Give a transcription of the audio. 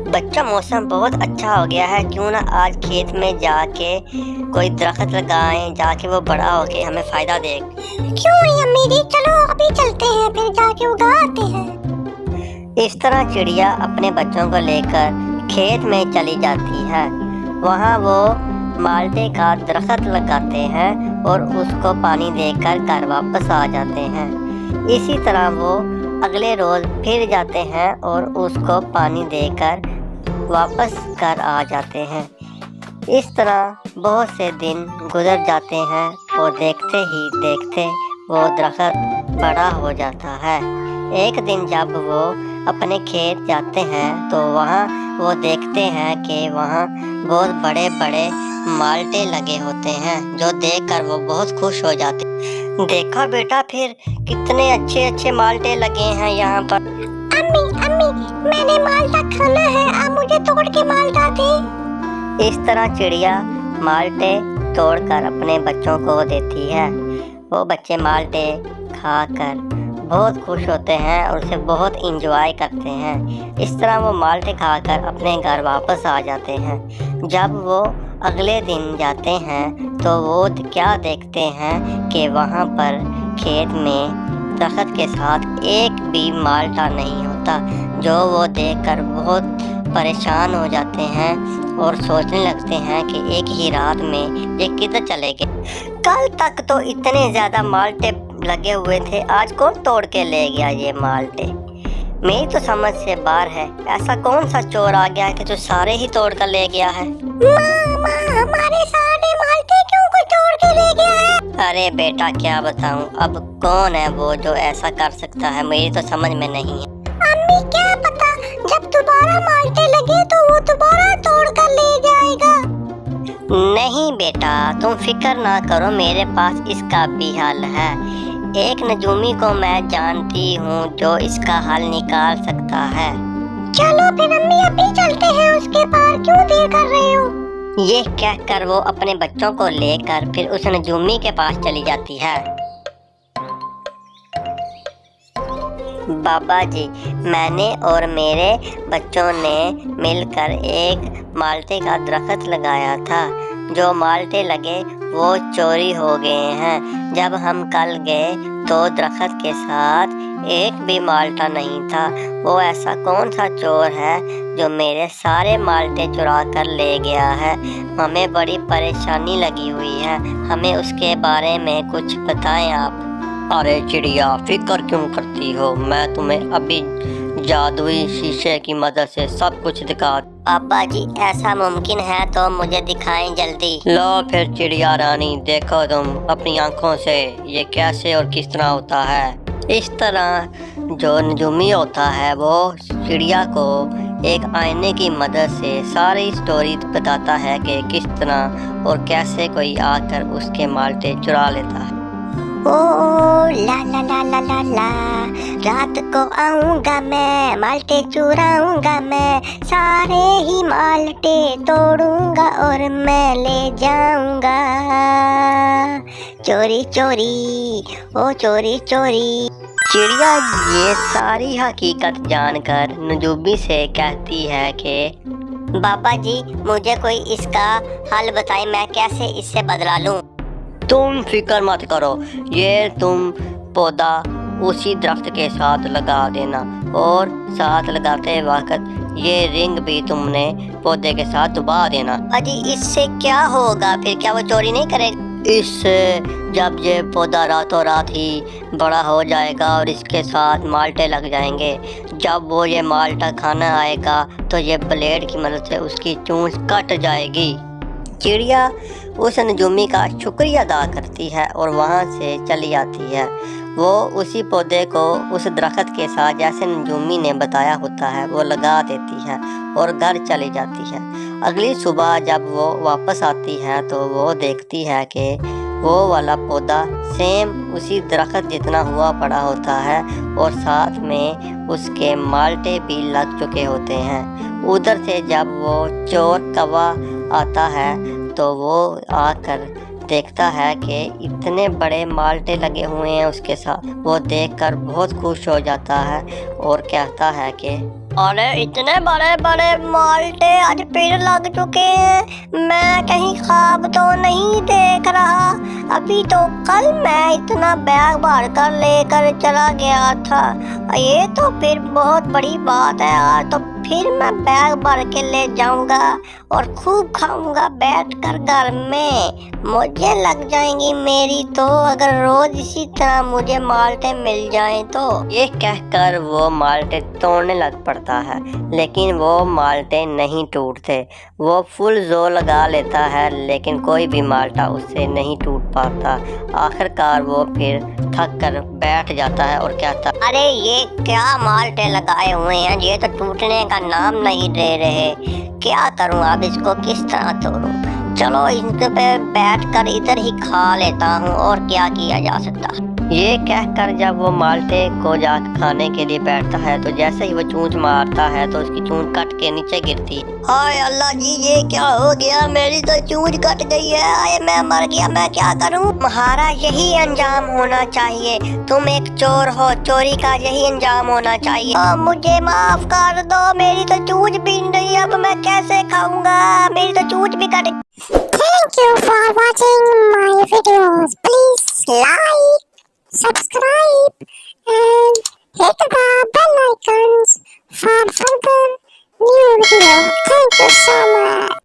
बच्चा मौसम बहुत अच्छा हो गया है, क्यों ना आज खेत में जाके कोई दरख्त लगाएं, जाके वो बड़ा होके हमें फायदा दे। क्यों नहीं अम्मी जी, चलो अभी चलते हैं, फिर जाके उगा आते हैं। इस तरह चिड़िया अपने बच्चों को लेकर खेत में चली जाती है। वहाँ वो माल्टे का दरख्त लगाते हैं और उसको पानी देकर घर वापस आ जाते हैं। इसी तरह वो अगले रोज फिर जाते हैं और उसको पानी देकर वापस घर आ जाते हैं। इस तरह बहुत से दिन गुजर जाते हैं और देखते ही देखते वो दरख्त बड़ा हो जाता है। एक दिन जब वो अपने खेत जाते हैं तो वहाँ वो देखते हैं कि वहाँ बहुत बड़े बड़े माल्टे लगे होते हैं, जो देखकर वो बहुत खुश हो जाते हैं। देखा बेटा, फिर कितने अच्छे अच्छे माल्टे लगे हैं यहाँ पर। अम्मी मैंने माल्टा खाना है, आप मुझे तोड़ के माल्टा दे। इस तरह चिड़िया माल्टे तोड़कर अपने बच्चों को देती है। वो बच्चे माल्टे खाकर बहुत खुश होते हैं और उसे बहुत इंजॉय करते हैं। इस तरह वो माल्टे खाकर अपने घर वापस आ जाते हैं। जब वो अगले दिन जाते हैं तो वो क्या देखते हैं कि वहाँ पर खेत में दरख्त के साथ एक भी माल्टा नहीं होता, जो वो देखकर बहुत परेशान हो जाते हैं और सोचने लगते हैं कि एक ही रात में ये किधर चले गए। कल तक तो इतने ज़्यादा माल्टे लगे हुए थे, आज कौन तोड़ के ले गया ये माल्टे? मेरी तो समझ से बाहर है। ऐसा कौन सा चोर आ गया है कि जो सारे ही तोड़ कर ले गया है? माँ, हमारे सारे माल्टे क्यों कोई तोड़ के ले गया है? अरे बेटा, क्या बताऊं, अब कौन है वो जो ऐसा कर सकता है, मेरी तो समझ में नहीं है। अम्मी क्या पता, जब दोबारा माल्टे लगे तो वो दोबारा तोड़ कर ले जाएगा। नहीं बेटा, तुम फिक्र ना करो, मेरे पास इसका भी हल है। एक नजूमी को मैं जानती हूँ जो इसका हल निकाल सकता है। चलो फिर अम्मी, अभी चलते हैं उसके पास, क्यों देर कर रहे हो? ये कहकर वो अपने बच्चों को लेकर फिर उस नजूमी के पास चली जाती है। बाबा जी, मैंने और मेरे बच्चों ने मिलकर एक माल्टे का दरख्त लगाया था। जो माल्टे लगे वो चोरी हो गए हैं। जब हम कल गए तो दरख्त के साथ एक भी माल्टा नहीं था। वो ऐसा कौन सा चोर है जो मेरे सारे माल्टे चुरा कर ले गया है? हमें बड़ी परेशानी लगी हुई है, हमें उसके बारे में कुछ बताएं आप। अरे चिड़िया, फिक्र क्यों करती हो? मैं तुम्हें अभी जादुई शीशे की मदद से सब कुछ दिखा। पापा जी, ऐसा मुमकिन है तो मुझे दिखाएं जल्दी। लो फिर चिड़िया रानी, देखो तुम अपनी आंखों से ये कैसे और किस तरह होता है। इस तरह जो नजूमी होता है वो चिड़िया को एक आईने की मदद से सारी स्टोरी बताता है कि किस तरह और कैसे कोई आकर उसके माल्टे चुरा लेता है। ओ ला ला ला ला ला ला, रात को आऊंगा मैं, माल्टे चुराऊंगा मैं, सारे ही माल्टे तोड़ूंगा और मैं ले जाऊंगा। चोरी चोरी, ओ चोरी चोरी। चिड़िया ये सारी हकीकत जानकर नजूमी से कहती है कि बाबा जी, मुझे कोई इसका हल बताएं, मैं कैसे इससे बदला लूं। तुम फिक्र मत करो, ये तुम पौधा उसी दरख्त के साथ लगा देना और साथ लगाते वक्त ये रिंग भी तुमने पौधे के साथ दबा देना। अजी, इससे क्या होगा फिर? क्या वो चोरी नहीं करेगा? इससे जब ये पौधा रातों रात ही बड़ा हो जाएगा और इसके साथ माल्टे लग जाएंगे, जब वो ये माल्टा खाना आएगा तो ये ब्लेड की मदद से उसकी चोंच कट जाएगी। चिड़िया उस नजूमी का शुक्रिया अदा करती है और वहाँ से चली आती है। वो उसी पौधे को उस दरख्त के साथ जैसे नजूमी ने बताया होता है वो लगा देती है और घर चली जाती है। अगली सुबह जब वो वापस आती है तो वो देखती है कि वो वाला पौधा सेम उसी दरख्त जितना हुआ पड़ा होता है और साथ में उसके माल्टे भी लग चुके होते हैं। उधर से जब वो चोर कौवा आता है तो वो आकर دیکھتا ہے کہ اتنے بڑے مالٹے لگے ہوئے ہیں اس کے ساتھ۔ وہ دیکھ کر بہت خوش ہو جاتا ہے اور کہتا ہے کہ ارے اتنے بڑے بڑے مالٹے آج پھر لگ چکے ہیں، میں کہیں خواب تو نہیں دیکھ رہا؟ ابھی تو کل میں اتنا بیگ بھر کر لے کر چلا گیا تھا، یہ تو پھر بہت بڑی بات ہے۔ آج تو پھر میں بیگ بھر کے لے جاؤں گا اور خوب کھاؤں گا بیٹھ کر گھر میں، مجھے لگ جائیں گی میری تو، اگر روز اسی طرح مجھے مالٹے مل جائیں تو۔ یہ کہہ کر وہ مالٹے توڑنے لگ پڑتا ہے، لیکن وہ مالٹے نہیں ٹوٹتے۔ وہ فل زور لگا لیتا ہے لیکن کوئی بھی مالٹا اس سے نہیں ٹوٹ پاتا۔ آخر کار وہ پھر تھک کر بیٹھ جاتا ہے اور کہتا ارے یہ کیا مالٹے لگائے ہوئے ہیں، یہ تو ٹوٹنے کا نام نہیں لے رہے، کیا کروں اب اس کو کس طرح توڑوں؟ چلو ان پہ بیٹھ کر ادھر ہی کھا لیتا ہوں، اور کیا کیا جا سکتا۔ یہ کہہ کر جب وہ مالٹے کو جا کھانے کے لیے بیٹھتا ہے تو جیسے ہی وہ چونچ مارتا ہے تو اس کی چونچ کٹ کے نیچے گرتی ہے۔ ہائے اللہ جی، یہ کیا ہو گیا؟ میری تو چونچ کٹ گئی ہے، آئے میں مر گیا، میں کیا کروں؟ تمہارا یہی انجام ہونا چاہیے، تم ایک چور ہو، چوری کا یہی انجام ہونا چاہیے۔ مجھے معاف کر دو، میری تو چونچ بن گئی، اب میں کیسے کھاؤں گا؟ میری تو چونچ بھی کٹ گئی۔ Thank you for watching my videos. Please like, subscribe and hit the bell icons for further new videos. Thank you so much.